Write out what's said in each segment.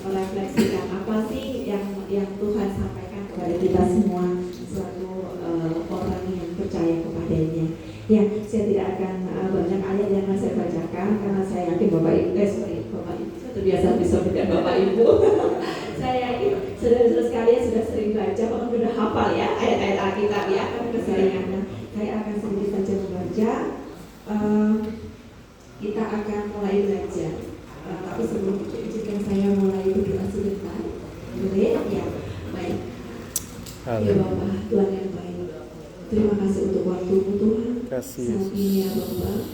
merefleksikan apa sih yang Tuhan sampaikan kepada kita semua suatu orang yang percaya kepadanya. Ya, saya tidak akan banyak ayat yang saya bacakan karena saya yakin Bapak Ibu saya terbiasa bisa dengan Bapak Ibu. Saya yakin saudara-saudara sekalian sudah sering baca, bahkan sudah hafal ya ayat-ayat Alkitab ya, karena keseringannya. Saya akan sedikit saja membaca. Kita akan mulai belajar. Tapi sebelum itu izinkan saya mulai berdoa sebentar. Boleh? Ya, baik. Ya Bapak, Tuhan yang baik, terima kasih untuk waktu-Mu Tuhan. Saat ini ya Bapak,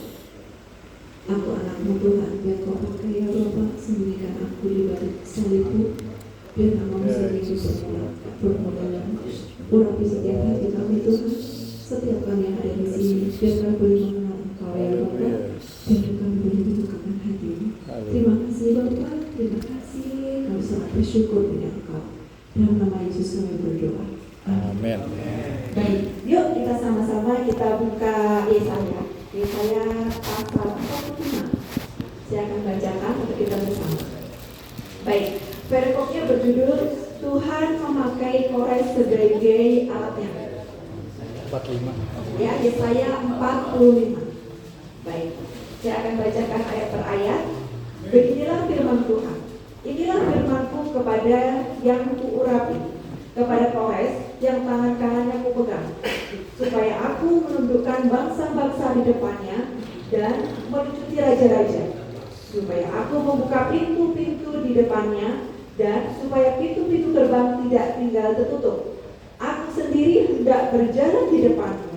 aku anak-Mu Tuhan, biar Kau pakai ya Bapak, sembunyikan aku di balik salib-Mu, biar nama-Mu sendiri bermula urapi setiap hati kami Tuhan, setiap kami yang ada di sini, biar kami boleh mengenal Engkau ya Bapak, biar kami boleh menemukan hati-Mu. Terima kasih Bapak, terima kasih, kami sangat bersyukur dengan Engkau. Dalam nama Yesus kami berdoa. Amin. Baik, yuk kita sama-sama kita buka Yesaya pasal 45. Saya akan bacakan untuk kita bersama. Baik, perikopnya berjudul Tuhan memakai Kores sebagai alatnya. 45. Ya, Yesaya 45. Baik, saya akan bacakan ayat per ayat. Beginilah firman Tuhan. Inilah firman-Ku kepada yang Kuurapi, kepada Kores yang tangan kanannya Kupegang, supaya aku menundukkan bangsa-bangsa di depannya dan melucuti raja-raja, supaya aku membuka pintu-pintu di depannya dan supaya pintu-pintu gerbang tidak tinggal tertutup. Aku sendiri hendak berjalan di depanmu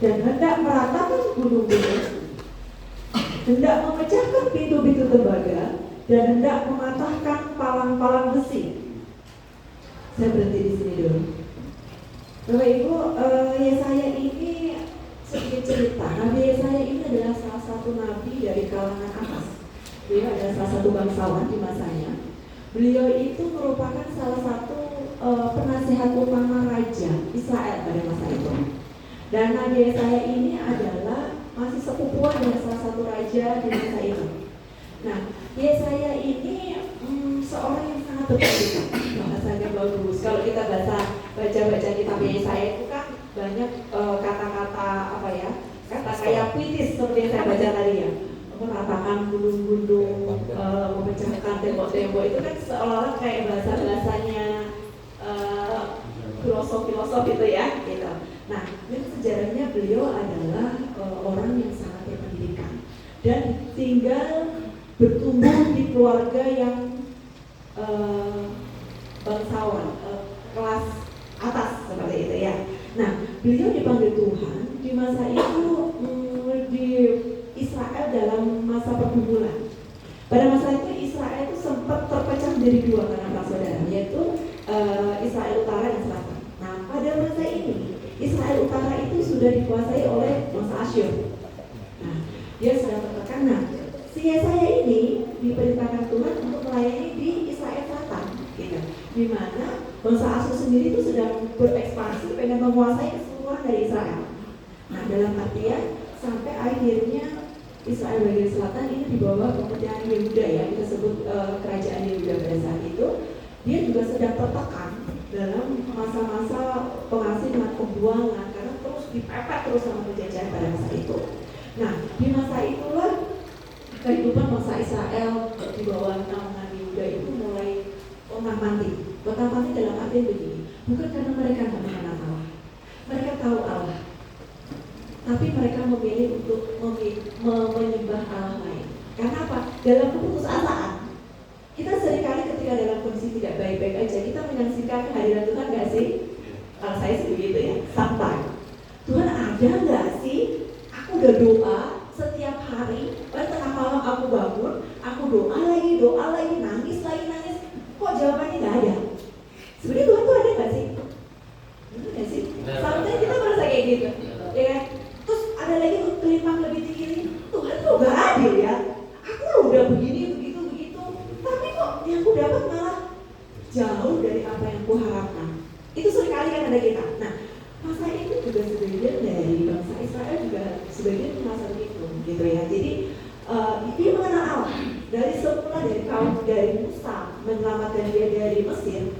dan hendak meratakan gunung-gunung, hendak memecahkan pintu-pintu tembaga dan hendak mematahkan palang-palang besi. Saya berhenti di sini dulu. Bapak Ibu, Yesaya ini sedikit cerita. Nabi Yesaya ini adalah salah satu nabi dari kalangan atas. Beliau adalah salah satu bangsawan di masanya. Beliau itu merupakan salah satu penasihat utama raja Israel pada masa itu. Dan Nabi Yesaya ini adalah masih sepupuan dengan salah satu raja di masa itu. Nah, Yesaya ini seorang yang sangat berpendidikan, bahasanya bagus. Kalau kita baca kitab Yesaya itu kan banyak kata-kata kata kayak puitis seperti yang saya baca tadi ya, meratakan gunung-gunung, memecahkan tembok-tembok, itu kan seolah-olah kayak bahasanya filosof itu ya, gitu. Nah, ini sejarahnya beliau adalah orang yang sangat berpendidikan dan tinggal bertumbuh di keluarga yang bangsawan, kelas atas seperti itu ya. Nah, beliau dipanggil Tuhan di masa itu di Israel dalam masa pergumulan. Pada masa itu Israel itu sempat terpecah menjadi dua karena saudara, yaitu Israel Utara dan Selatan. Nah, pada masa ini Israel Utara itu sudah dikuasai oleh bangsa Asyur. Nah, dia sedang tertekan. Nah, si Yesaya ini diperintahkan Tuhan untuk melayani di Israel Selatan, gitu. Di mana bangsa Asyur sendiri itu sedang berekspansi, pengen menguasai keseluruhan dari Israel. Nah, dalam artian sampai akhirnya Israel bagian selatan ini di bawah pemerintahan Yehuda ya, kita sebut kerajaan Yehuda pada saat itu. Dia juga sedang tertekan dalam masa-masa pengasingan, pembuangan, karena terus dipepet terus sama penjajahan pada masa itu. Nah, di masa itulah kehidupan bangsa Israel di bawah naungan Yehuda itu mulai potong-panting. Potong-panting dalam arti begini, bukan karena mereka nggak mengenal Allah, mereka tahu Allah, tapi mereka memilih untuk menyembah Allah lain. Karena apa? Dalam keputusasaan. Kita seringkali ketika dalam kondisi tidak baik-baik aja, kita menyaksikan kehadiran Tuhan nggak sih? Kalau saya sih begitu ya, sampai Tuhan ada nggak sih? Aku udah doa setiap hari, tengah malam aku bangun, aku doa lagi, nangis lagi, kok jawabannya nggak ada? Sebenarnya Tuhan tuh ada nggak sih? Benar nggak sih? Sampai kita merasa kayak gitu, ya kan? Terus ada lagi kelimpang lebih tinggi lagi, Tuhan tuh nggak adil ya? Aku udah begini, begitu, tapi kok yang aku dapat malah jauh dari apa yang aku harapkan. Itu seringkali kan ada kita. Nah, masa itu juga sebagian dari bangsa Israel juga sebagian merasa begitu, gitu ya. Jadi dia mengenal Allah, dari semula dari Musa menyelamatkan dia dari Mesir,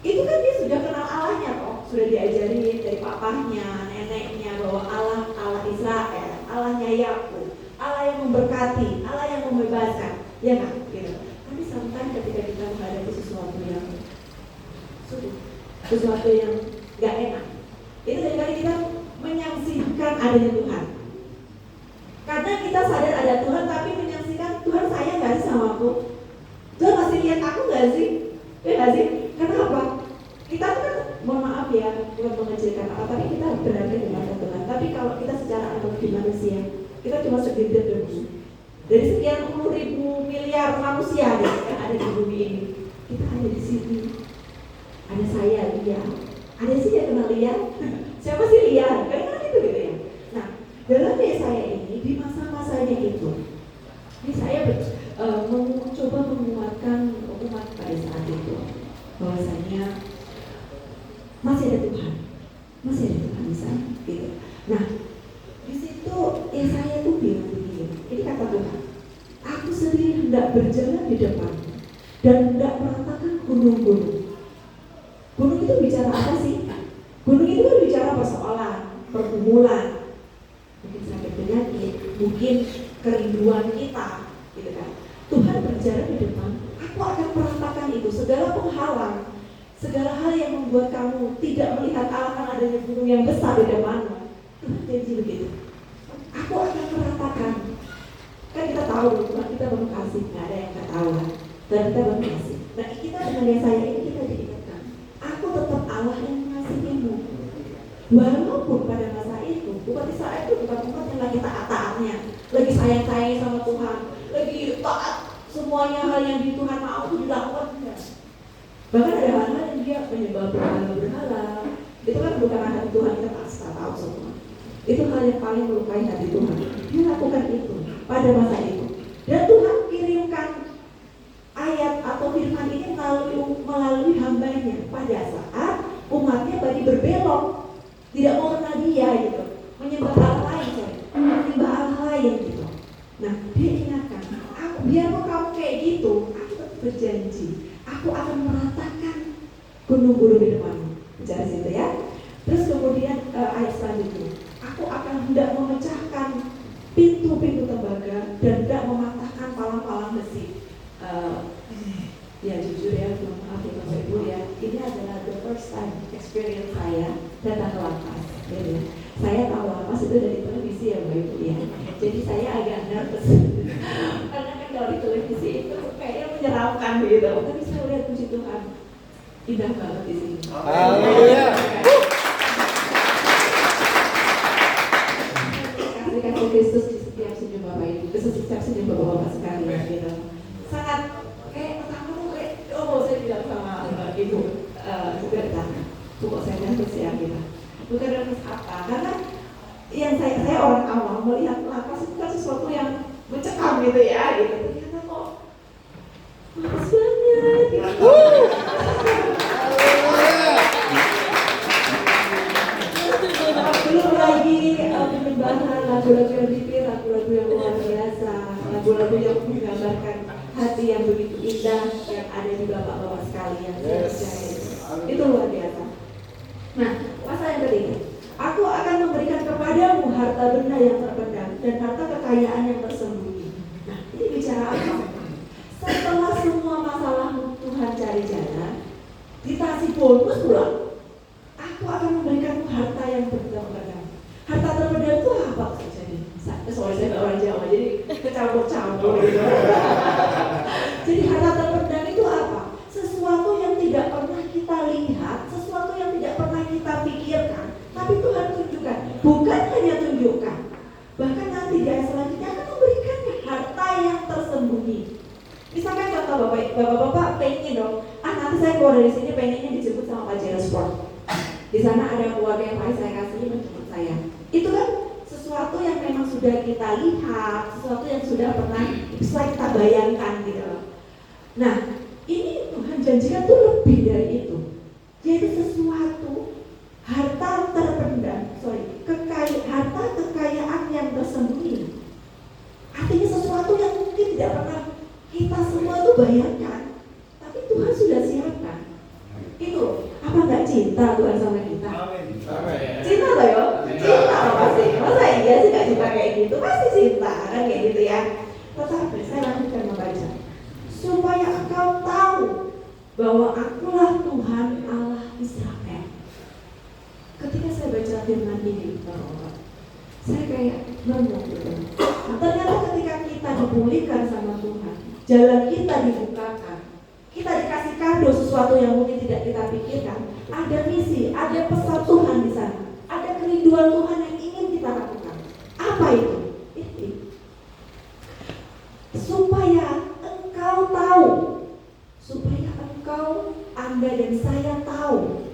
itu kan dia sudah kenal Allahnya kok, sudah diajarin dari papahnya, neneknya bahwa Allah Israel, Allahnya Yakub, Allah yang memberkati, Allah yang membebaskan, ya kan? Gitu. Tapi sometimes ketika kita menghadapi sesuatu yang sulit, sesuatu yang gak enak, itu seringkali kita menyaksikan adanya Tuhan. Karena kita sadar ada Tuhan, tapi menyaksikan Tuhan sayang gak sih sama aku? Tuhan masih lihat aku gak sih? Ya gak sih? Karena apa? Kita tuh kan, mohon maaf ya, bukan mengecilkan apa, tapi kita berada di mata Tuhan. Tapi kalau kita secara analogi manusia, kita cuma segelintir debu. Dari sekian puluh ribu miliar manusia yang ada di bumi ini, kita ada di sini. Ada saya, Lia. Ada sih yang kenal Lia. Siapa sih Lia? Kan itu gitu ya. Nah, dalam saya ini di masa-masanya itu, ini saya mencoba menguatkan umat pada saat itu, bahwasanya masih ada Tuhan di sana, gitu. Nah, di situ saya tuh bilang begini, ini kata Tuhan, aku sendiri hendak berjalan di depan dan hendak meratakan gunung-gunung. Gunung itu bicara apa sih? Gunung itu kan bicara persoalan, pergumulan, mungkin sakit penyakit, mungkin kerinduan kita, gitu kan. Tuhan berjalan di depan, aku akan meratakan itu, segala penghalang, segala hal yang membuat kamu tidak melihat Allah kan adanya gunung yang besar di depanmu. Tuhan janji begitu. Aku akan meratakan. Kan kita tahu Tuhan kita penuh kasih, nggak ada yang nggak tahu lah. Dan kita penuh kasih. Nah kita dengan Yesaya ini kita diingatkan, aku tetap Allah yang mengasihimu. Walaupun pada masa itu umat Israel itu bukan umat yang lagi taat-taatnya, lagi sayang-sayang sama Tuhan, lagi taat semuanya hal yang di Tuhan mau itu dilakukan. Bahkan ada hal-hal yang dia menyembah berhala. Itu kan bukan hati Tuhan, kita pasti tahu semua. Itu hal yang paling melukai hati Tuhan. Dia lakukan itu pada masa itu. Dan Tuhan kirimkan ayat atau firman ini melalui hambanya pada saat umatnya bagi berbelok, tidak mau kenal dia gitu, menyembah Allah lain, menyembah Allah lain gitu. Nah, dia ingatkan, aku biarpun kamu kayak gitu, aku tetap berjanji, aku akan meratakan gunung-gunung di depanmu. Bicara situ ya. Terus kemudian ayat selanjutnya, aku akan hendak memecahkan pintu-pintu tembaga dan hendak mematahkan palang-palang besi. Ya jujur ya, maaf ya Bapak Ibu ya, ini adalah the first time experience saya datang ke lapas. Jadi, saya tahu lapas itu dari televisi ya Bapak Ibu ya. Jadi saya agak nervous karena kan kalau di televisi itu kayaknya menyeramkan gitu. Tapi saya lihat puji Tuhan, indah banget di sini. Haleluya. Kasih Kristus di setiap senyum Bapak Ibu, di setiap senyum Bapak-bapak sekalian gitu. Sangat kayak pertama tuh kayak, saya bilang sama Ibu juga datang, kok saya nervous ya gitu. Bukan nervous apa, karena yang saya orang awam melihat lapas itu kan sesuatu yang mencekam gitu ya, gitu. Ternyata kok bagus banget gitu. Belum lagi penyembahan, lagu-lagu yang dipilih, lagu-lagu yang luar biasa, lagu-lagu yang menggambarkan hati yang begitu indah yang ada di bapak-bapak sekalian. Itu luar biasa. Nah, pasal yang ketiga, aku akan memberikan kepadamu harta benda yang terpendam dan harta kekayaan yang tersembunyi. Nah, ini bicara apa? Setelah semua masalahmu Tuhan cari jalan, dikasih bonus pula. Aku akan memberikanmu harta yang terpendam. Harta terpendam itu apa jadi? Soalnya saya orang Jawa, jadi kecampur-campur gitu. Jadi harta terpendam itu apa? Sesuatu yang tidak pernah kita lihat, sesuatu yang tidak pernah kita pikirkan, tapi Tuhan tunjukkan. Bukan hanya tunjukkan, bahkan nanti di ayat selanjutnya akan memberikan harta yang tersembunyi. Misalkan contoh bapak-bapak pengen dong, nanti saya keluar dari sini pengennya dijemput sama Pak Jero Sport. Di sana ada keluarga yang paling saya kasih menjemput saya. Itu kan sesuatu yang memang sudah kita lihat, sesuatu yang sudah pernah bisa kita bayangkan gitu. Nah, ini Tuhan janjikan tuh lebih dari itu. Yaitu sesuatu harta terpendam, harta kekayaan yang tersembunyi. Artinya sesuatu yang mungkin tidak pernah bayangkan, tapi Tuhan sudah siapkan. Itu apa nggak cinta Tuhan sama kita? Cinta loh ya, cinta loh pasti. Masa iya sih nggak cinta kayak gitu? Pasti cinta kan kayak gitu ya. Tetapi saya lanjutkan membaca. Supaya engkau tahu bahwa akulah Tuhan Allah Israel. Ketika saya baca firman ini, saya kayak ngomong gitu. Ternyata ketika kita dipulihkan sama Tuhan, jalan kita dibukakan, kita dikasih kado sesuatu yang mungkin tidak kita pikirkan. Ada misi, ada pesan Tuhan di sana, ada kerinduan Tuhan yang ingin kita lakukan. Apa itu? Supaya engkau tahu, supaya engkau, Anda dan saya tahu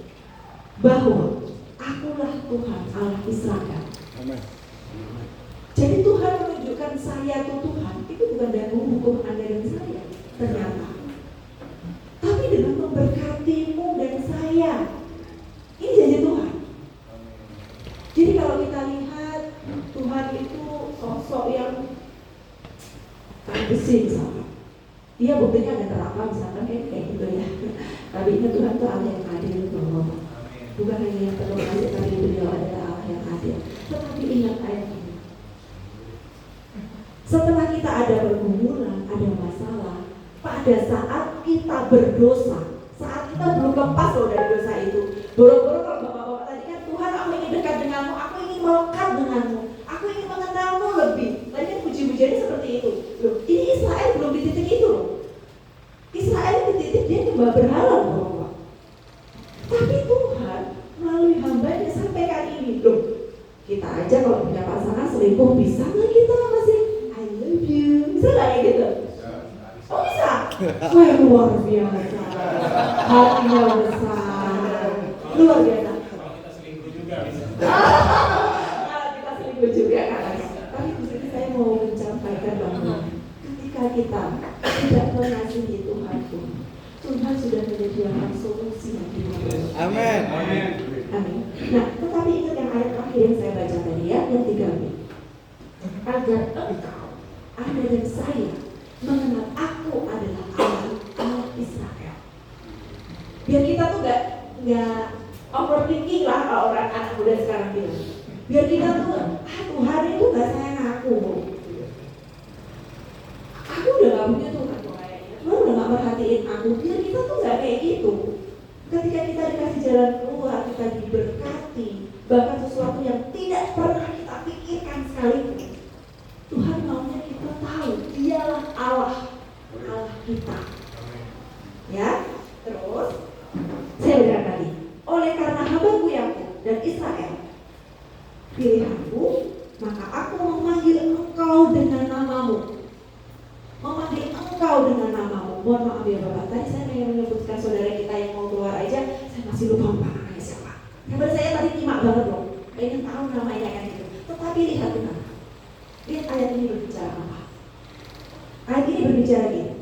bahwa akulah Tuhan Allah Israel. Amen. Jadi Tuhan menunjukkan saya itu Tuhan, itu bukan dengan menghukum Anda dan saya ternyata, tapi dengan memberkatimu dan saya. Ini janji Tuhan. Jadi kalau kita lihat Tuhan itu sosok yang besi misalkan, dia buktinya ada neraka misalkan kayak gitu ya. Tapi ingat Tuhan itu Allah yang adil loh. Bukan hanya yang penuh kasih, tapi beliau adalah Allah yang adil. Tetapi ingat ayat ini. Setelah kita ada pergumulan, ada masalah, pada saat kita berdosa, saat kita belum lepas loh dari dosa itu, boro-boro kalau bapak-bapak tadi kan, Tuhan aku ingin dekat denganmu, aku ingin melekat denganmu, aku ingin mengenalmu lebih. Tadi kan puji-pujiannya seperti itu. Loh, ini Israel belum di titik itu loh. Israel di titik dia nyembah berhala loh. Tapi Tuhan melalui hamba-Nya sampaikan ini, loh, kita aja kalau punya pasangan selingkuh bisa nggak kita masih I love you, bisa nggak kayak gitu? Oh bisa? Wah luar biasa, hatinya besar, luar biasa. Kalau kita selingkuh juga bisa. Kalau kita selingkuh juga kan. Tapi di sini saya mau menyampaikan bahwa ketika kita tidak mengasihi Tuhan pun, Tuhan sudah menyediakan solusi yang dimana. Amin. Amin. Amin. Nah, tetapi ingat yang ayat terakhir yang saya baca tadi ya, yang 3b. Agar engkau, Anda dan saya mengenal aku adalah Allah Israel. Biar kita tuh nggak overthinking lah kalau orang anak muda sekarang bilang. Biar kita tuh, Tuhan itu nggak sayang aku. Aku udah nggak punya Tuhan kayaknya. Tuhan udah nggak perhatiin aku. Biar kita tuh nggak kayak gitu. Ketika kita dikasih jalan keluar, kita diberkati, bahkan sesuatu yang tidak pernah kita pikirkan sekalipun, Tuhan maunya kita tahu Dialah Allah kita. Ya, terus saya bilang tadi, oleh karena hambaku Yakub dan Israel pilihanku, maka aku memanggil engkau dengan namamu. Memanggil engkau dengan namamu. Mohon maaf ya Bapak, tadi saya ingin menyebutkan saudara kita yang mau keluar aja, saya masih lupa namanya siapa. Kabar saya tadi nyimak banget loh, pengen tahu namanya kan gitu. Tetapi lihat benar, lihat ayat ini berbicara apa. Ayat ini berbicara gini,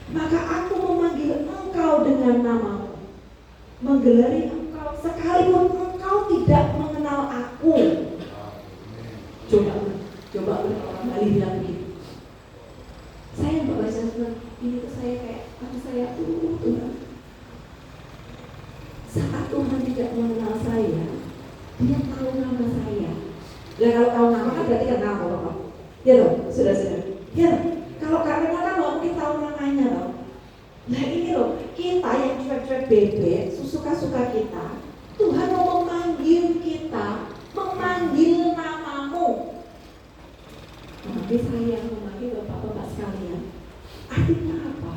maka aku memanggil engkau dengan namamu, menggelari engkau sekalipun engkau tidak mengenal aku. Coba orang Bali bilang begitu. Saya nggak baca surat ini tuh saya kayak saya Tuhan. Saat Tuhan tidak mengenal saya, Dia tahu nama saya. Dan kalau tahu nama kan berarti kan nama Bapak. Ya loh, sudah. Ya, kalau karena nama mungkin tahu namanya loh. Nah ini loh, kita yang cuek-cuek bebek, suka-suka kita, Tuhan mau memanggil kita, memanggil namamu. Tapi saya yang memanggil Bapak-Bapak sekalian, artinya apa?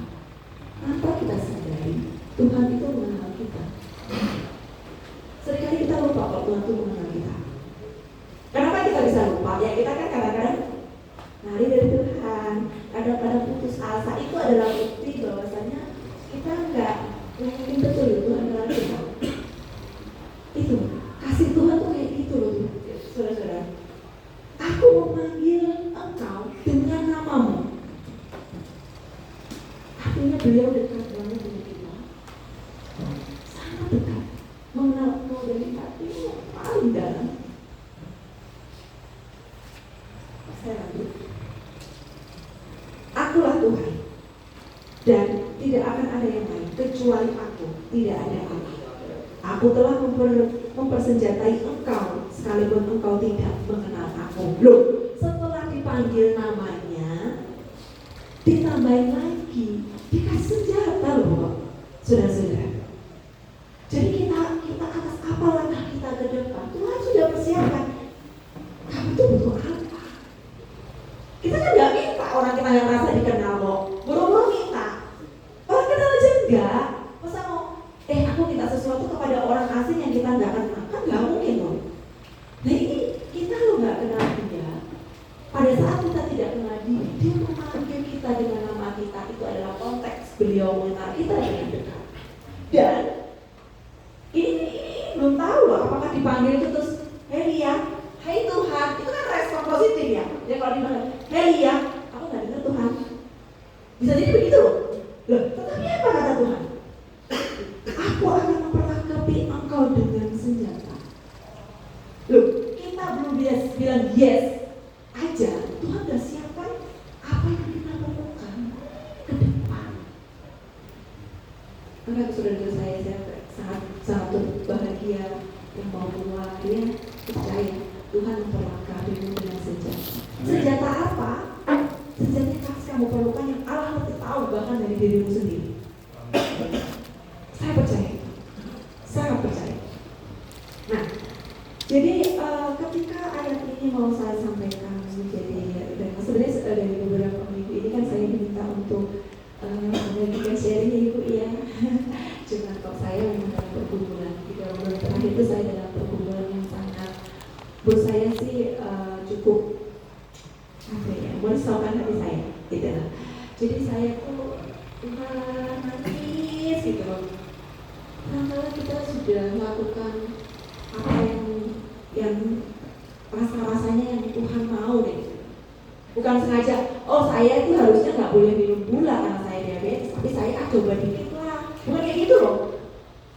Tanpa kita sadari, Tuhan itu mengenal kita. Seringkali kita lupa kalau Tuhan itu mengenal kita. Kenapa kita bisa lupa? Ya kita kan kadang-kadang lari dari Tuhan, kadang-kadang putus asa. Itu adalah bukti bahwasanya kita nggak yakin betul Tuhan mengenal kita. Itu kasih Tuhan tuh kayak gitu loh, saudara-saudara. Aku memanggil engkau dengan namamu. Artinya beliau dekat banget dengan kita, sangat dekat, mengenal engkau dari hatimu paling dalam. Saya lanjut. Akulah Tuhan, akan ada yang lain kecuali aku, tidak ada Allah. Aku telah mempersenjatai engkau sekalipun engkau tidak mengenal aku. Loh, setelah dipanggil namanya, ditambahin lagi, dikasih senjata loh, saudara-saudara. Jadi kita atas apa langkah kita ke depan, Tuhan sudah persiapkan. Kamu tuh butuh apa? Kita kan nggak minta orang kita yang merasa dikenal kok, buru-buru minta. Orang kenal aja enggak. Masa mau, aku minta sesuatu kepada orang asing yang kita nggak kenal, kan nggak mungkin loh. Nah ini kita loh nggak kenal dia. Pada saat kita tidak kenal dia memanggil kita dengan nama kita, itu adalah konteks beliau mengenal kita dengan dekat. Dan ini belum tahu loh apakah dipanggil itu terus, hei ya, hai Tuhan, itu kan respon positif ya. Jadi kalau dipanggil, hei ya, aku nggak dengar Tuhan. Bisa jadi begitu loh. Loh, tetapi apa kata Tuhan? Aku akan memperlengkapi engkau dengan senjata. Loh, kita belum bilang yes aja, Tuhan udah siapkan apa yang kita perlukan ke depan. Maka saudara saya sangat bahagia yang mau keluar, dia percaya Tuhan memperlengkapimu dengan senjata. Senjata apa? Senjata yang kamu perlukan yang Allah lebih tahu bahkan dari dirimu sendiri. Saya percaya, sangat percaya. Nah, jadi ketika ayat ini mau saya sampaikan, jadi sebenarnya dari beberapa minggu ini kan saya diminta untuk membagikan sharing ibu ya. Cuma kok saya memang dalam pergumulan 3 bulan terakhir itu saya dalam pergumulan yang sangat, buat saya sih cukup apa ya, merisaukan hati saya, gitu lah. Jadi saya tuh nangis gitu loh. Karena kita sudah melakukan apa yang rasa-rasanya yang Tuhan mau deh. Bukan sengaja, saya itu harusnya nggak boleh minum gula karena saya diabetes, tapi saya coba dikit lah. Bukan kayak gitu loh.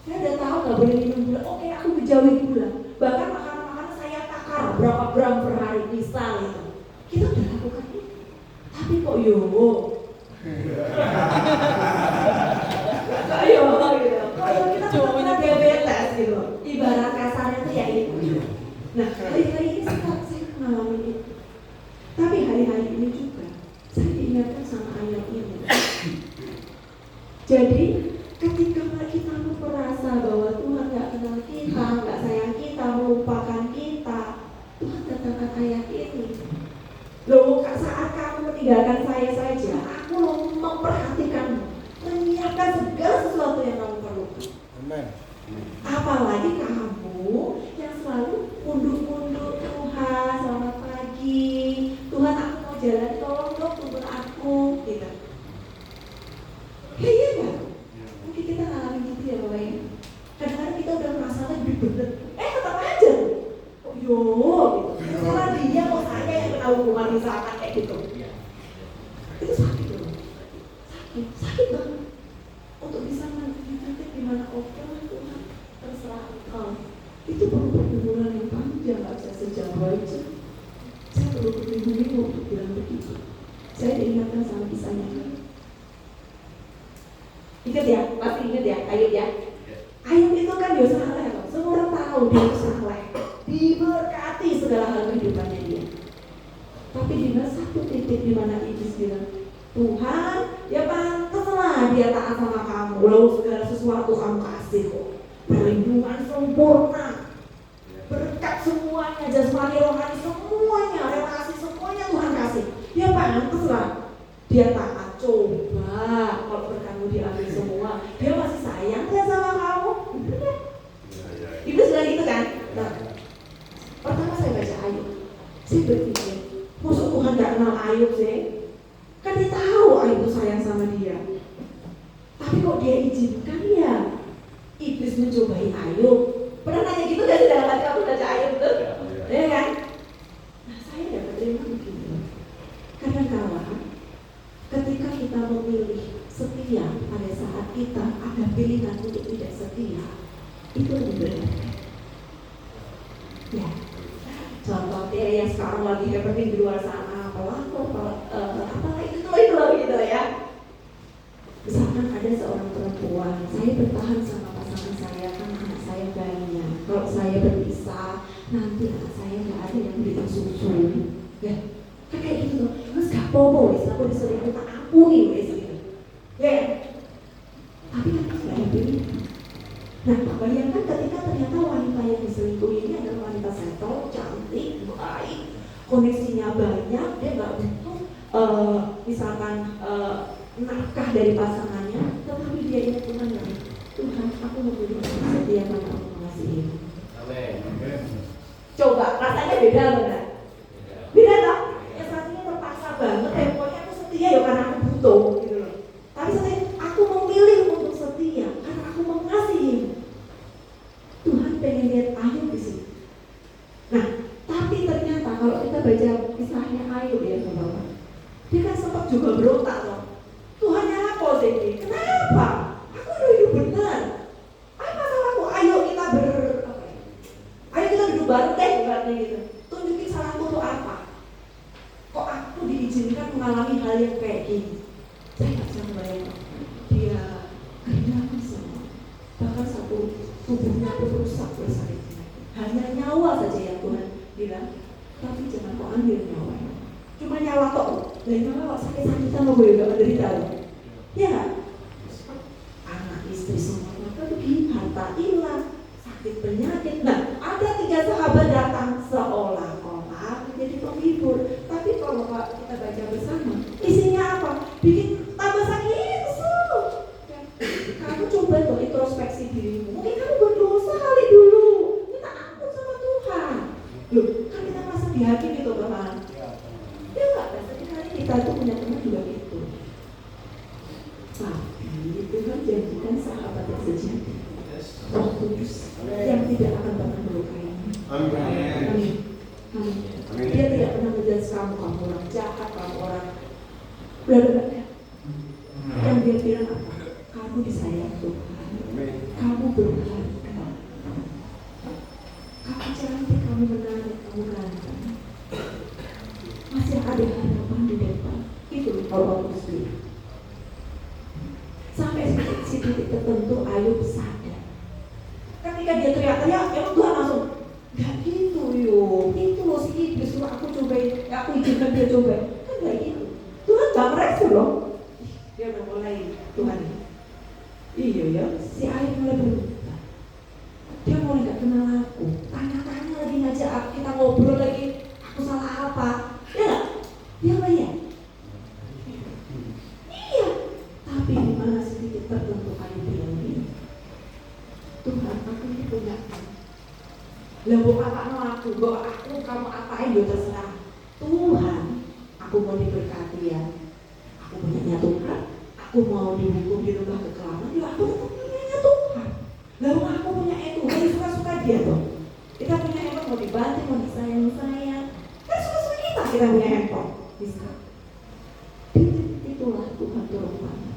Saya udah tahu nggak boleh minum gula, oke aku menjauhi gula. Bahkan makanan-makanan saya takar berapa gram per hari, misal itu. Kita udah lakukan itu. Tapi kok yo kita cuma diabetes gitu. Ibarat kasarnya itu ya itu. Nah, hari-hari ini saya mengalami itu. Tapi hari-hari ini juga saya diingatkan sama ayat ini. Jadi ketika kita merasa bahwa Tuhan gak kenal kita, gak sayang kita, melupakan kita, Tuhan katakan ayat ini. Loh, saat kamu meninggalkan saya saja, aku memperhatikanmu, menyiapkan segala sesuatu yang kamu perlukan. Amen. Apalagi kamu yang selalu mundur-mundur, Tuhan selamat pagi, Tuhan aku mau jalan, tolong dong tuntun aku, gitu. Ya iya kan? Mungkin kita ngalamin gitu ya Bapak ya. Kadang-kadang kita udah merasa lebih bener, tetap aja oh yo gitu. Karena dia mau saya yang kena hukuman misalkan kayak gitu. Itu sakit loh. Sakit banget. Untuk bisa nanti gimana Tuhan terserah engkau. Itu perlu pergumulan yang panjang, gak bisa sejam aja. Saya perlu berminggu-minggu untuk bilang begitu. Saya diingatkan sama kisahnya. Ingat ya, pasti ingat ya, Ayub ya. Ayub itu kan dia saleh loh. Semua orang tahu dia itu saleh. Diberkati segala hal kehidupannya dia. Tapi di satu titik di mana iblis bilang, Tuhan, ya pantaslah dia taat sama kamu. Lalu segala sesuatu kamu kasih kok. Perlindungan sempurna, berkat semuanya, jasmani rohani semuanya, relasi semuanya Tuhan kasih. Ya pantaslah dia taat. Coba kalau berkamu diambil semua, dia masih sayang kan sama kamu? Iblis bilang gitu kan? Nah, pertama saya baca Ayub, saya berpikir, maksud Tuhan gak kenal Ayub sih? Kan dia tahu Ayub sayang sama dia. Tapi kok dia izinkan ya iblis mencobai Ayub? Pernah nanya gitu gak sih dalam hati kamu baca Ayub tuh? Ya kan? Nah saya dapat terima begini. Kadang-kadang ketika kita memilih setia pada saat kita ada pilihan untuk tidak setia, itu lebih berat. Ya, contohnya yang sekarang lagi happening di luar sana, apalah itu lagi gitu ya. Misalkan ada seorang Tuhan, saya bertahan sama pasangan saya karena anak saya banyak. Kalau saya berpisah, nanti anak saya nggak ada yang beliin susu. Ya, kan kayak gitu tuh. Terus gak apa-apa, wis aku diselingkuh tak ampuni wis gitu. Ya, tapi kan nggak ada pilihan. Nah, bayangkan ketika ternyata wanita yang diselingkuhi ini adalah wanita settle, cantik, baik, koneksinya banyak, dia nggak butuh misalkan nafkah dari pasangannya, tetapi dia ingat Tuhan dan Tuhan, aku memilih setia karena aku mengasihi. Amin. Coba rasanya beda benar? Beda tak? Yang satunya terpaksa banget, pokoknya aku setia ya karena aku butuh gitu loh. Tapi saya aku memilih untuk setia karena aku mengasihi. Tuhan pengen lihat Ayub di sini. Nah, tapi ternyata kalau kita baca kisahnya Ayub ya Bapak, dia kan sempat juga berontak loh. Tuhan apa sih? Kenapa? Aku udah hidup benar. Apa salahku? Ayo kita ayo kita hidup baru deh, ibaratnya gitu. Tunjukin salahku tuh apa? Kok aku diizinkan mengalami hal yang kayak gini? Saya nggak bisa membayangkan. Dia kehilangan semua. Bahkan satu tubuhnya pun rusak bersakit. Hanya nyawa saja yang Tuhan bilang, tapi jangan kau ambil nyawa. Cuma nyawa kok. Dan nyawa kok sakit-sakitan lo gue gak menderita lo. Ya, anak istri semuanya pergi, harta hilang, sakit penyakit. Nah, ada 3 sahabat datang seolah-olah menjadi penghibur. Tapi kalau kita baca bersama, isinya apa? Bikin tambah sakit. Kamu coba tuh introspeksi dirimu. Mungkin kamu berdosa kali dulu. Minta ampun sama Tuhan. Loh, kan kita merasa dihakimi tuh Bapak. Ya enggak, seringkali kita tuh punya teman juga gitu. Tapi Tuhan janjikan sahabat yang sejati, Roh Kudus yang tidak akan pernah melukai. Amin. Dia tidak pernah menjudge kamu orang jahat, kamu orang benar-benar. Yang dia bilang apa? Kamu disayang Tuhan. Kamu berharga. Kamu cantik, kamu menarik, kamu ganteng. Masih ada harapan di depan. Itu kalau aku sendiri. Sampai si titik tertentu Ayub sadar. Ketika dia teriak-teriak, emang Tuhan langsung gak gitu yuk. Itu loh si iblis suruh aku cobain, aku izinkan dia cobain. Kan gak gitu. Tuhan gak merespon loh. Dia udah mulai Tuhan. Iya ya, si Ayub mulai berubah. Dia mulai gak kenal aku. Tanya-tanya lagi ngajak aku, kita ngobrol lagi. Aku salah apa? Ya gak? Dia apa ya? Iya. Tapi di mana sedikit tertentu Ayub bilang ini, Tuhan, aku ini punya lah bukan aku, bahwa aku kamu apain ya terserah. Tuhan, aku mau diberkati ya. Aku punyanya Tuhan. Aku mau dihukum di rumah kekelaman, ya aku tetap punyanya Tuhan. Lalu aku punya Tuhan, suka-suka dia tuh. Kita punya handphone, mau dibantu, mau disayang-sayang. Kan suka-suka kita punya handphone. Bisa. Itulah Tuhan turun tangan.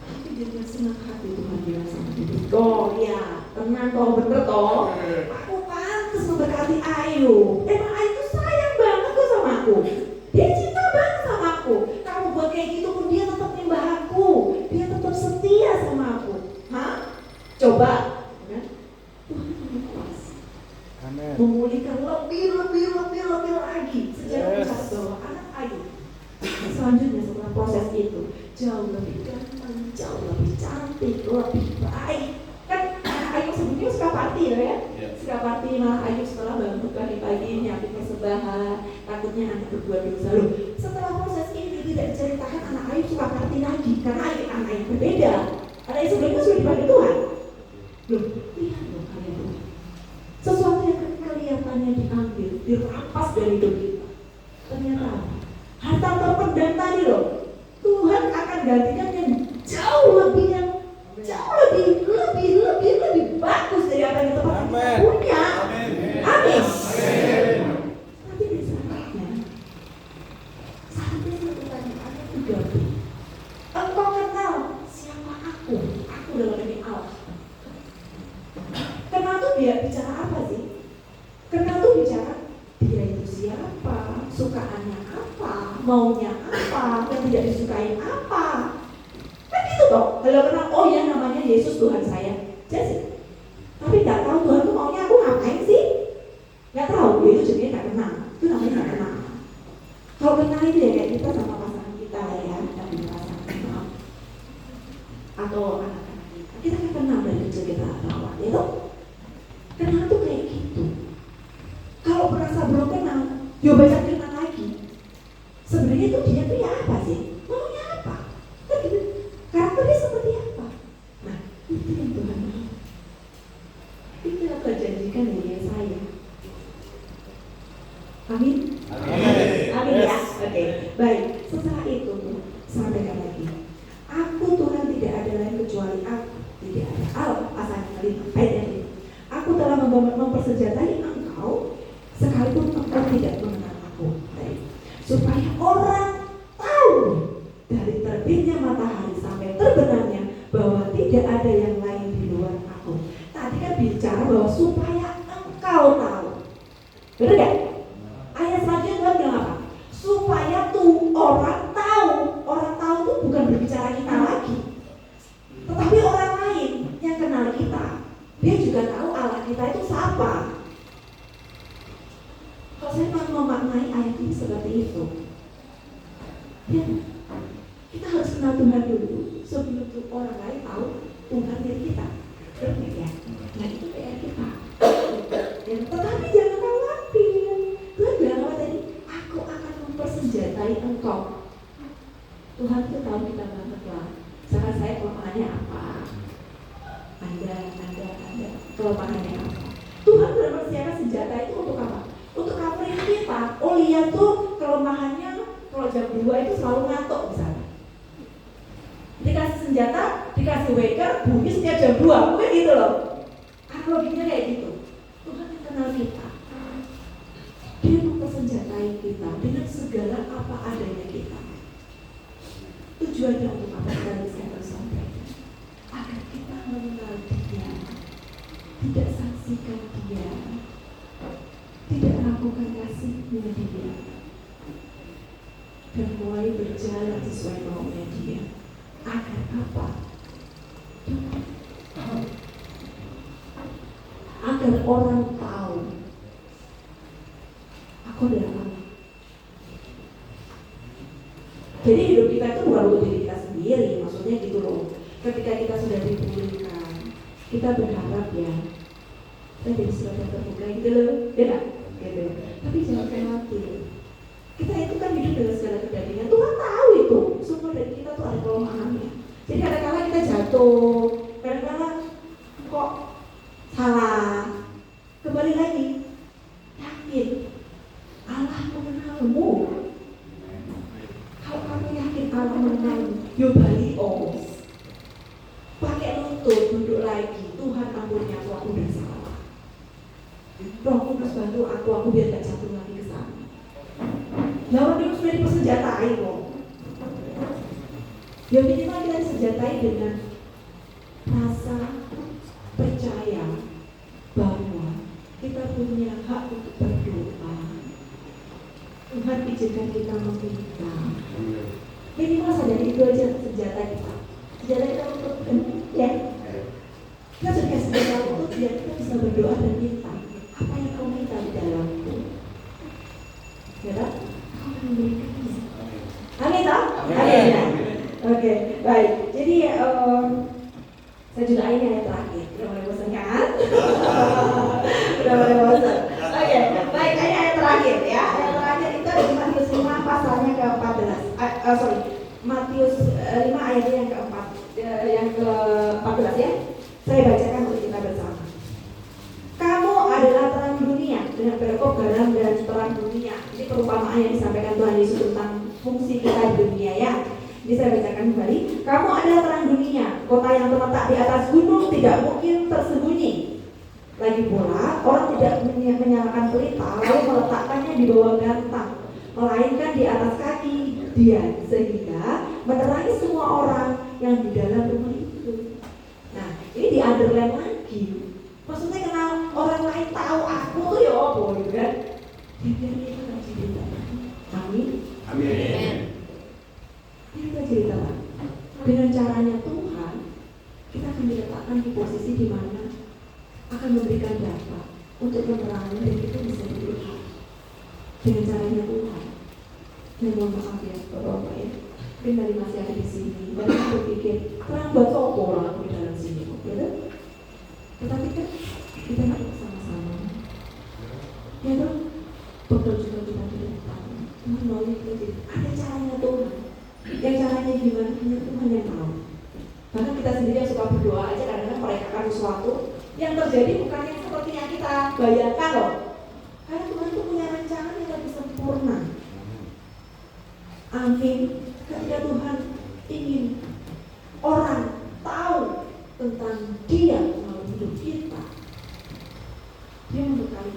Tapi dengan senang hati Tuhan bilang sama dia, "Oh ya, tenang toh, bener toh. Aku pantas memberkati Ayub. Emang Ayub tuh sayang banget tuh sama aku. Dia cinta banget sama aku. Kamu buat kayak gitu pun dia tetap nyembah aku. Dia tetap setia sama aku. Hah? Coba, kan? Tuhan punya kuasa. Memulihkan lebih lagi. Sejarah mencatat bahwa anak Ayub selanjutnya setelah proses itu jauh lebih ganteng, jauh lebih cantik, lebih baik. Kan anak Ayub sebelumnya suka party ya? Suka party, malah Ayub setelah bangun pagi-pagi nyiapin persembahan, takutnya anak berbuat dosa. Loh, setelah proses ini tidak diceritakan anak Ayub suka party lagi karena anak Ayub berbeda. Anak Ayub sebelumnya sudah dipanggil Tuhan. Loh, lihat loh kalian tuh. Sesuatu yang kelihatannya diambil, dirampas dari hidup kita. Ternyata harta terpendam tadi loh, Tuhan akan gantikan yang jauh lebih bagus dari apa yang kita punya. Amin. Tapi di saatnya satu pertanyaan juga, engkau kenal siapa aku? Aku dalam diri Allah. Kenal tuh dia bicara apa sih? Kenal tuh bicara dia itu siapa, sukaannya apa, maunya apa, yang tidak disukai apa? Kan gitu toh. Kalau kenal, oh ya namanya Yesus Tuhan saya. Jadi, tapi nggak tahu Tuhan tuh maunya aku ngapain sih? Nggak tahu, itu jadinya nggak kenal. Itu namanya nggak kenal. Kalau kenal itu ya kayak kita sama pasangan kita lah ya, tapi pasangan kita atau anak-anak kita. Kita kan kenal dari kecil kita rawat, ya toh? Kenal tuh kayak gitu. Kalau merasa belum kenal, yo baca kenal lagi. Sebenarnya tuh dia tuh ya apa sih? Maunya apa? Kan gitu. Karakternya seperti apa? Nah, itu yang Tuhan mau. Itu yang Tuhan janjikan dari saya. Amin? Amin ya? Oke. Baik, setelah itu sampaikan lagi. Aku Tuhan tidak ada lain kecuali aku. Tidak ada Allah. Pasal kelima. Ayat yang 5. Aku telah mempersenjatai engkau sekalipun engkau tidak mengenal aku. Baik. Supaya orang tahu dari terbitnya matahari sampai terbenamnya bahwa tidak ada yang lain di luar aku. Tadi kan bicara bahwa supaya engkau tahu. Benar gak? Ayat selanjutnya Tuhan bilang apa? Supaya tuh orang tahu. Orang tahu tuh bukan berbicara kita lagi, tetapi orang lain yang kenal kita, dia juga tahu Allah kita itu siapa. Kalau saya mau memaknai ayat ini seperti itu, ya, kita harus kenal Tuhan dulu sebelum orang lain tahu Tuhan dari kita. Betul ya? Nah itu PR kita. Ya, tetapi jangan khawatir. Tuhan bilang apa tadi? Aku akan mempersenjatai engkau. Tuhan itu tahu kita banget lah. Misalkan saya kelemahannya apa, Anda kelemahannya apa. Tuhan sudah mempersiapkan senjata itu untuk apa? Untuk covering kita. Oh lihat tuh kelemahannya kalau jam 2 itu selalu ngantuk misalnya. Dikasih senjata, dikasih waker, bunyi setiap jam 2, mungkin gitu loh. Analoginya kayak gitu. Tuhan yang kenal kita. Dia mempersenjatai kita dengan segala apa adanya kita. Tujuannya untuk apa? Dari saya harus sampaikan agar kita mengenal Dia, tidak saksikan Dia, tidak ragukan kasihnya Dia, dan mulai berjalan sesuai maunya Dia. Agar apa? Agar orang tahu aku adalah Allah. Jadi hidup kita itu bukan untuk diri kita sendiri, maksudnya gitu loh. Ketika kita sudah dipulihkan, kita berharap ya, kita jadi sudah terbuka gitu loh, ya gitu. Tapi jangan khawatir. Kita itu kan hidup dengan segala kedagingan. Tuhan tahu itu, semua dari kita tuh ada kelemahannya. Jadi kadang-kadang kita jatuh, kadang-kadang kok salah. Kembali lagi, yakin Allah mengenalmu. Kalau kamu yakin Allah mengenalmu, yo balik pakai lutut, duduk lagi. Tuhan ampuni aku udah salah. Roh Kudus bantu aku biar gak jatuh lagi ke sana. Lawan dia sudah dipersenjatai kok. Ya minimal kita disenjatai dengan rasa percaya bahwa kita punya hak untuk berdoa. Tuhan izinkan kita meminta. Minimal sadari itu aja senjata kita. Senjata kita untuk ya. Kita sudah kasih senjata untuk biar kita bisa berdoa dan minta. Apa yang kau minta di dalamku? Ya tak? Kau akan memberikannya. Amin tak? Amin. Oke, baik. Jadi saya juga ini yang terakhir. Udah mulai bosan kan? Udah mulai bosan. Oke, baik. Ini ayat terakhir ya. Ayat terakhir itu ada di Matius 5 pasalnya ke-14. Matius 5 ayatnya yang ke-4, yang ke-14 ya. Saya bacakan untuk kita bersama. Kamu adalah terang dunia, dengan berkok garam dan terang dunia. Ini perumpamaan yang disampaikan Tuhan Yesus tentang fungsi kita di dunia ya. Jadi saya bacakan kembali. Kamu adalah terang dunia. Kota yang terletak di atas gunung tidak mungkin tersembunyi. Lagi pula, orang tidak menyalakan pelita lalu meletakkannya di bawah gantang, melainkan di atas kaki dia, sehingga menerangi semua orang yang di dalam rumah itu. Nah, ini di underline lagi. Maksudnya kenal orang lain tahu aku tuh ya apa gitu kan? Biar kita cerita. Amin. Amin. Kita cerita saudara, dengan caranya Tuhan, kita akan diletakkan di posisi di mana akan memberikan data untuk penerangan dan itu bisa dilihat dengan caranya Tuhan. Dan mohon maaf ya, Bapak ya, mungkin dari masih ada di sini dan kita berpikir terang buat apa orang di dalam sini, ya? Tetapi kan kita hidup sama-sama, ya dong. Betul juga kita di depan. Tuhan mau itu ada caranya Tuhan. Yang caranya gimana? Hanya Tuhan yang tahu. Bahkan kita sendiri yang suka berdoa aja kadang-kadang mereka sesuatu yang terjadi bukan yang seperti yang kita bayangkan loh. Karena Tuhan itu punya rencana yang lebih sempurna. Amin. Ketika Tuhan ingin orang tahu tentang Dia melalui hidup kita, Dia membekali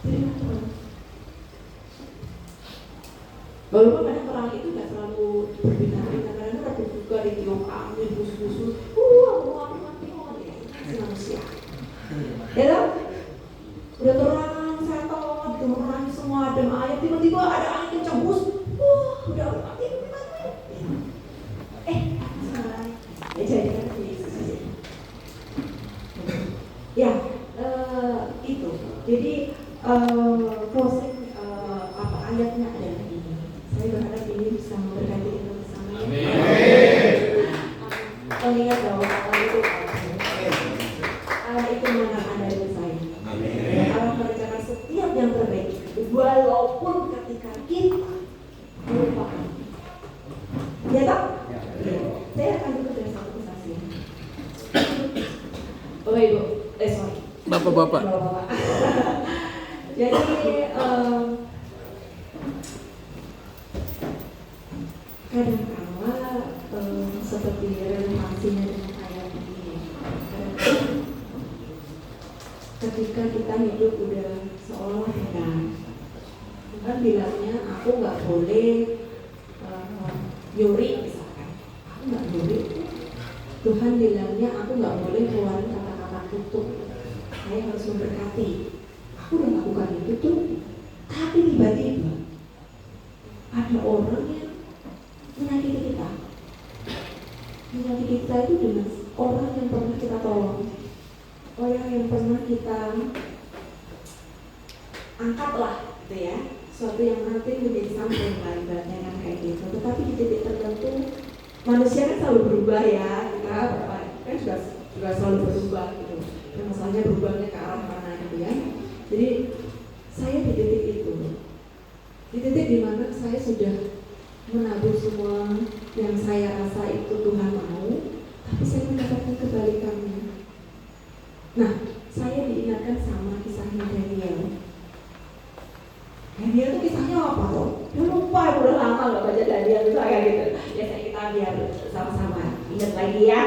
terima Tuhan. Walaupun kadang perang itu nggak selalu berbeda-beda, kadang-kadang ada juga ditiup angin, busu-busu, mati si manusia. Ya dong? Udah terang, setot, terang semua adem ayam, tiba-tiba ada angin kencang bus, udah mati. Ya jadi kan Yesus aja. Ya, itu. Jadi closing ayatnya adalah ini. Saya berharap ini bisa memberkati kita bersama. Mengingat bahwa Allah itu mengenalkan dari saya. Allah merencanakan setiap yang terbaik, walaupun ketika kita melupakan. Ya tak? Saya akan tutup dengan satu kesaksian. Bapak Ibu, sorry. Bapak-bapak. Jadi kadang-kala seperti relevansinya dengan ayat ini, ketika kita hidup udah seolah benar, Tuhan bilangnya aku nggak boleh nyuri misalkan, aku nggak boleh. Tuhan bilangnya aku nggak boleh keluarin kata-kata kutuk, saya harus memberkati. Aku udah lakukan itu tuh, tapi tiba-tiba ada orang yang menyakiti kita. Menyakiti kita itu dengan orang yang pernah kita tolong, orang yang pernah kita angkat lah, gitu ya. Suatu yang nanti menjadi samping lah ibaratnya kan kayak gitu. Tetapi di titik tertentu manusia kan selalu berubah ya, kita kan juga selalu berubah gitu. Dan masalahnya berubahnya ke arah mana gitu ya. Jadi saya di titik itu, di titik dimana saya sudah menabur semua yang saya rasa itu Tuhan mau, tapi saya mendapatkan kebalikannya. Nah, saya diingatkan sama kisahnya Daniel. Daniel itu kisahnya apa tuh? Dia lupa, udah lama nggak baca Daniel itu kayak gitu. Ya kita biar sama-sama ingat lagi ya.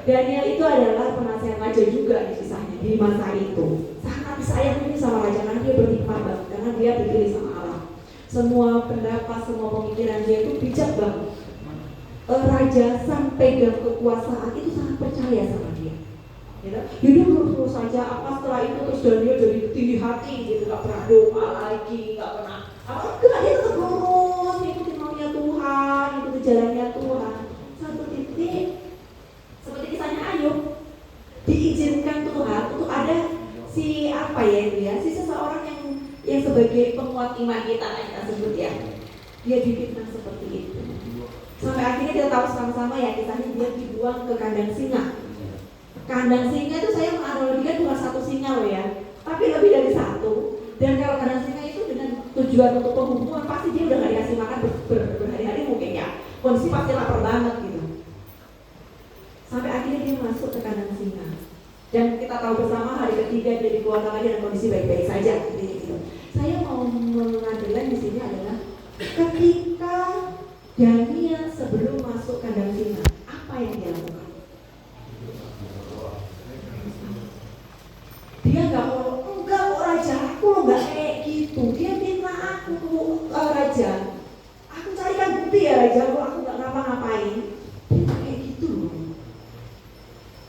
Daniel itu adalah penasihat raja juga di kisahnya di masa itu. Sangat disayang ini sama raja karena dia berhikmat banget, karena dia dipilih sama Allah. Semua pendapat, semua pemikiran dia itu bijak banget. Raja sampai dalam kekuasaan itu sangat percaya sama dia. Jadi terus saja apa setelah itu terus Daniel jadi tinggi hati gitu, nggak pernah doa lagi, nggak pernah apa enggak, dia tetap lurus ikutin maunya Tuhan, ikutin jalannya Tuhan. Satu titik seperti kisahnya Ayub, diizinkan Tuhan untuk ada si apa ya itu ya, si seseorang yang sebagai penguat iman kita sebut ya, dia difitnah seperti itu. Sampai akhirnya kita tahu sama-sama ya kisahnya, dia dibuang ke kandang singa. Kandang singa itu saya menganalogikan bukan satu singa loh ya, tapi lebih dari satu. Dan kalau kandang singa itu dengan tujuan untuk penghukuman, pasti dia udah gak dikasih makan berhari-hari mungkin ya, kondisi pasti lapar banget gitu. Sampai akhirnya dia masuk ke kandang singa. Dan kita tahu bersama hari ketiga dia dikeluarkan lagi dan kondisi baik-baik saja gitu. Saya mau mengadilkan di sini adalah ketika Daniel sebelum masuk kandang singa, apa yang dia lakukan? Dia nggak mau, enggak kok raja, aku lo nggak kayak gitu. Dia minta aku raja, aku carikan bukti ya raja, aku nggak ngapa-ngapain. Dia nggak kayak gitu loh.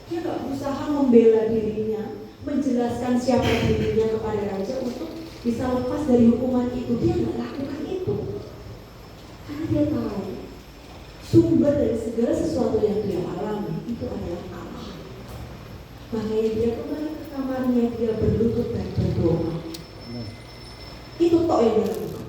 Dia nggak berusaha membela dirinya, menjelaskan siapa dirinya kepada raja untuk bisa lepas dari hukuman itu. Dia nggak lakukan itu, karena dia tahu sumber dari segala sesuatu yang dia alami itu adalah Allah. Makanya dia kembali ke kamarnya, dia berlutut dan berdoa. Itu tok yang dia lakukan.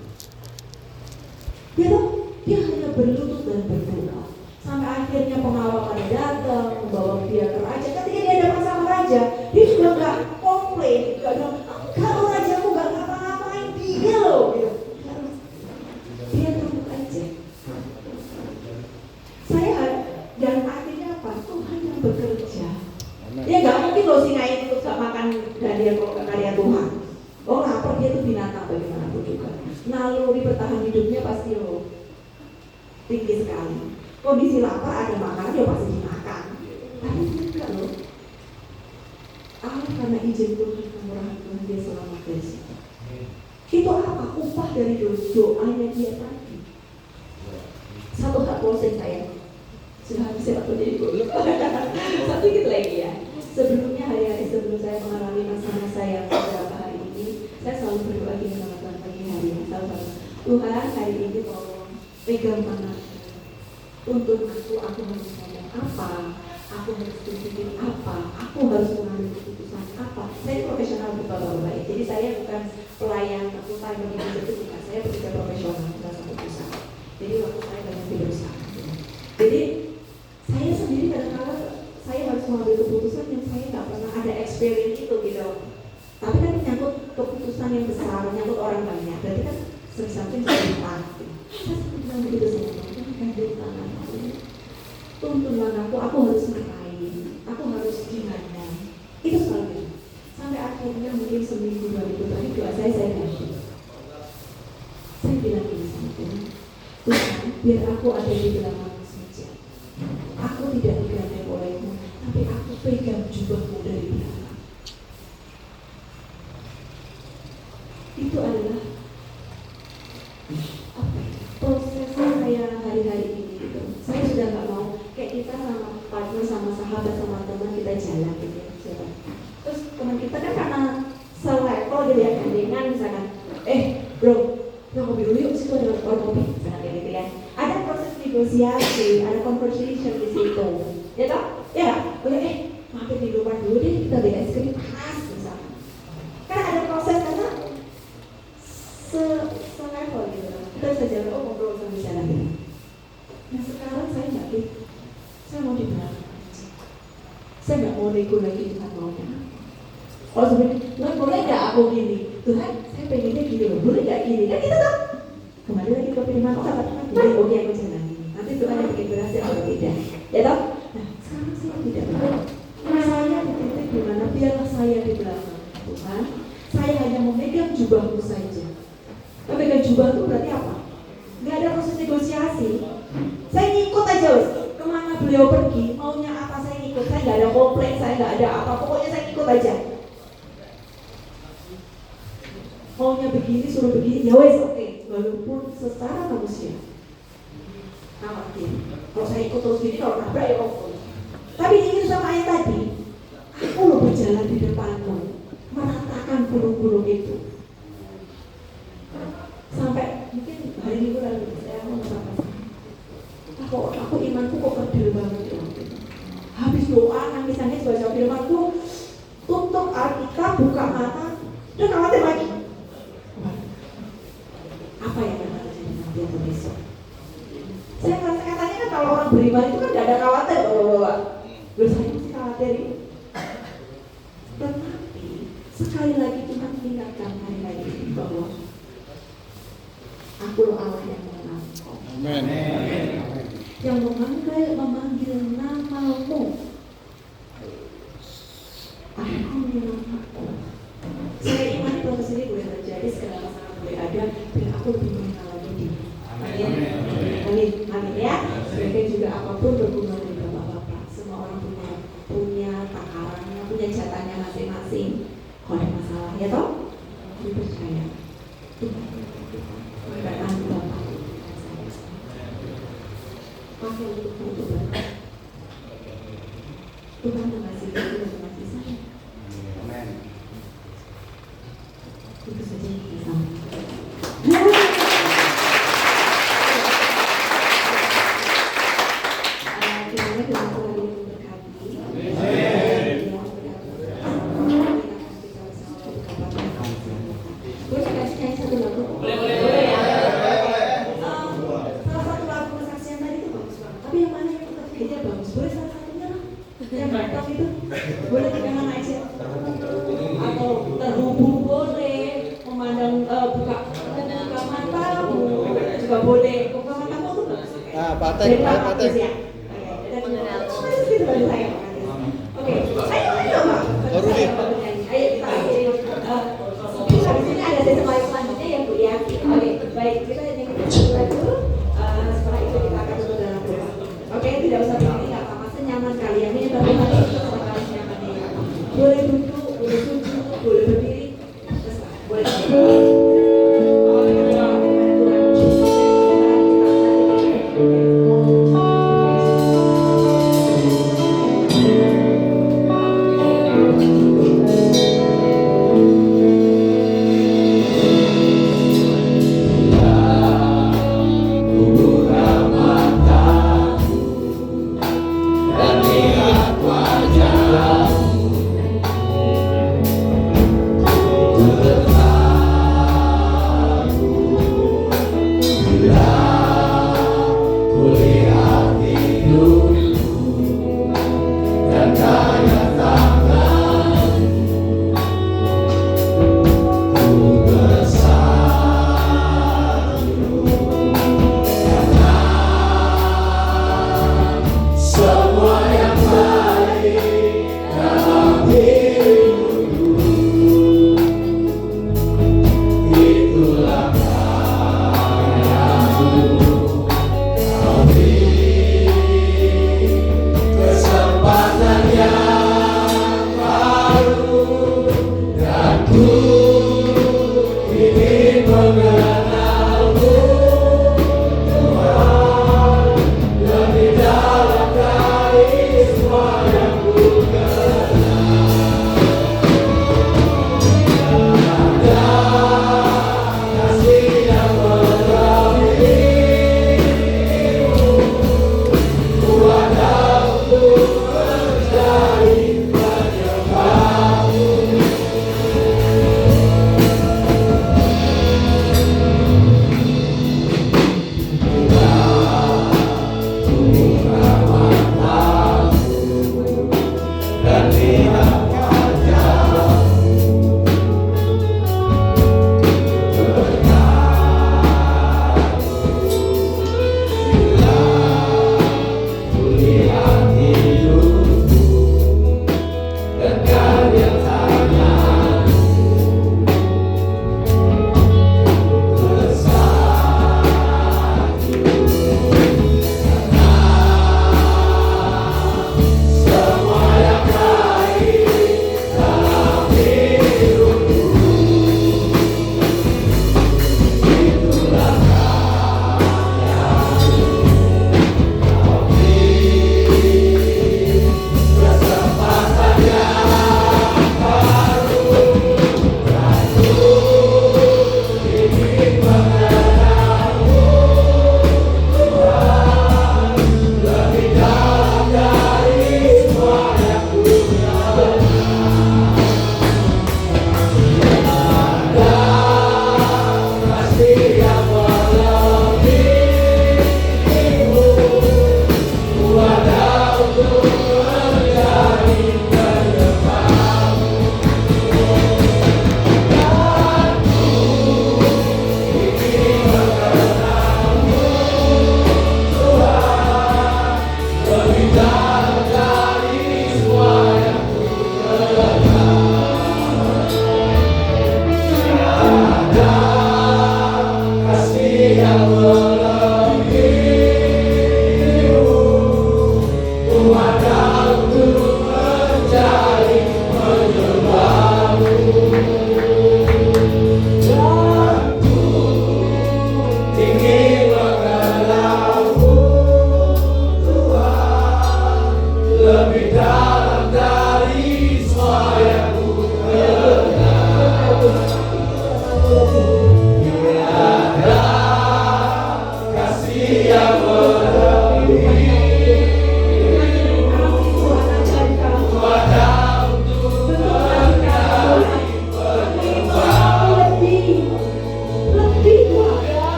Dia hanya berlutut dan berdoa. Sampai akhirnya pengawal pada datang membawa dia ke raja. Ketika dia datang sama raja, dia juga nggak komplain, nggak bilang, kalau rajaku nggak ngapa-ngapain dia loh, gitu. Dia tunduk aja. Saya dan artinya apa? Tuhan yang bekerja. Dia nggak mungkin loh singa itu nggak makan dari karya Tuhan. Oh lapar, dia tuh binatang bagaimanapun juga. Naluri bertahan hidupnya pasti loh tinggi sekali. Kondisi lapar ada makanan ya pasti dimakan. Tapi tidak loh. Karena izin Tuhan, kemurahan Tuhan, dia selamat dari situ. Itu apa? Upah dari doanya dia tadi. Satu hal closing saya. Sudah habis ya waktu jadi dulu. Satu dikit lagi ya. Sebelumnya hari-hari sebelum saya mengalami masa-masa yang beberapa hari ini, saya selalu berdoa gini sama Tuhan pagi hari. Tuhan, hari ini tolong pegang tangan. Tuntun aku harus ngomong apa, aku harus berpikir apa, aku harus mengambil keputusan apa. Saya profesional di Bapak-Bapak, jadi saya bukan pelayan full time begitu, itu bukan. Saya bekerja profesional dalam satu perusahaan. Jadi waktu saya banyak di perusahaan. Jadi saya sendiri kadang-kadang saya harus mengambil keputusan yang saya nggak pernah ada experience itu gitu. Tapi kan menyangkut keputusan yang besar, menyangkut orang banyak. Berarti kan sesuatu yang besar. Saya bilang begitu saya. Dari tangan aku, tuntunlah aku harus ngapain, aku harus gimana. Itu selalu. Sampai akhirnya mungkin seminggu 2 minggu terakhir doa saya ganti. Saya bilang ini sama Tuhan, Tuhan, biar aku ada di belakang saja. Aku tidak digandeng olehmu, tapi aku pegang jubahmu dari belakang. Itu adalah apa ya? Proses saya hari-hari ini gitu. Saya sudah nggak mau kayak kita sama partner, sama sahabat, sama teman kita jalan gitu ya. Terus teman kita kan karena selevel gitu ya, gandengan misalkan, bro, kita ngopi dulu yuk, situ ada warung kopi, misalkan kayak gitu ya. Ada proses negosiasi, ada conversation di situ, ya toh? Ya, mampir di luar dulu deh, kita beli es krim panas misalkan. Kan ada proses karena selevel gitu. Kita bisa jalan, ngobrol sambil jalan gitu. Nah sekarang saya nggak gitu. Saya mau di belakang aja. Saya nggak mau nego lagi dengan maunya. Kalau sebenarnya, boleh nggak aku gini? Tuhan, saya pengennya gini loh. Boleh nggak gini? Kan kita tuh kembali lagi ke firman Allah. Oke, aku jalan ini. Nanti Tuhan yang bikin berhasil atau tidak. Ya toh? Nah sekarang saya tidak mau. Saya di titik dimana biarlah saya di belakang. Tuhan, saya hanya memegang jubahmu saja. Memegang jubah itu berarti apa? Nggak ada proses negosiasi. Saya ngikut aja wes. Kemana beliau pergi, maunya apa saya ngikut. Saya nggak ada komplain, saya nggak ada apa. Pokoknya saya ngikut aja. Maunya begini, suruh begini, ya wes oke. Walaupun secara manusia khawatir. Kalau saya ikut terus gini, kalau nabrak ya kok. Tapi ingin sama ayat tadi, aku loh berjalan di depanmu, meratakan gunung-gunung itu. Sampai mungkin hari Minggu lalu saya mau sama aku imanku kok kerdil banget ya. Habis doa nangis baca firmanku, tutup Alkitab, buka mata, dan khawatir lagi. Apa yang akan terjadi nanti atau besok? Saya merasa katanya kan kalau orang beriman itu kan tidak ada khawatir, Loh saya masih khawatir ini. Tetapi sekali lagi Tuhan mengingatkan hari-hari ini bahwa aku Allah yang mengenal engkau. Yang memanggil namamu. Aku mengenalku. Saya imani proses ini boleh terjadi, segala masalah boleh ada, dan aku lebih mengenal lagi dia. Amin ya. Sebagai juga apapun berguna dari Bapak-Bapak. Semua orang punya takarannya, punya jatahnya masing-masing. Kalau ada masalah ya toh, dipercaya. Tuhan. Berkatan Bapak pakai untuk berkat. Tuhan mengasihi kita dan mengasihi saya. Amin. Itu saja yang kita sampaikan. kiranya dengan Tuhan ini memberkati. Boleh kasih nyanyi satu lagu? Boleh ya. Salah satu lagu kesaksian tadi itu bagus banget. Tapi yang mana yang tetap kayaknya bagus? Boleh salah satunya lah. Yang mantap itu. Boleh yang mana aja? Atau terhubung boleh. Memandang buka mata juga boleh. Buka matamu tuh bagus. Patek. Ya. Oke, ayo Pak. Ayo kita akhiri. Habis ini ada sesi live selanjutnya ya Bu ya. Oke, baik, kita nyanyi satu lagu. Setelah itu kita akan tutup dalam doa. Oke, tidak usah berdiri, nggak apa-apa, senyaman kalian. Ini baru hari sama kalian nyamannya ya. Boleh duduk, boleh duduk, boleh berdiri, terserah. Boleh duduk. Thank you.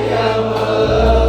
yang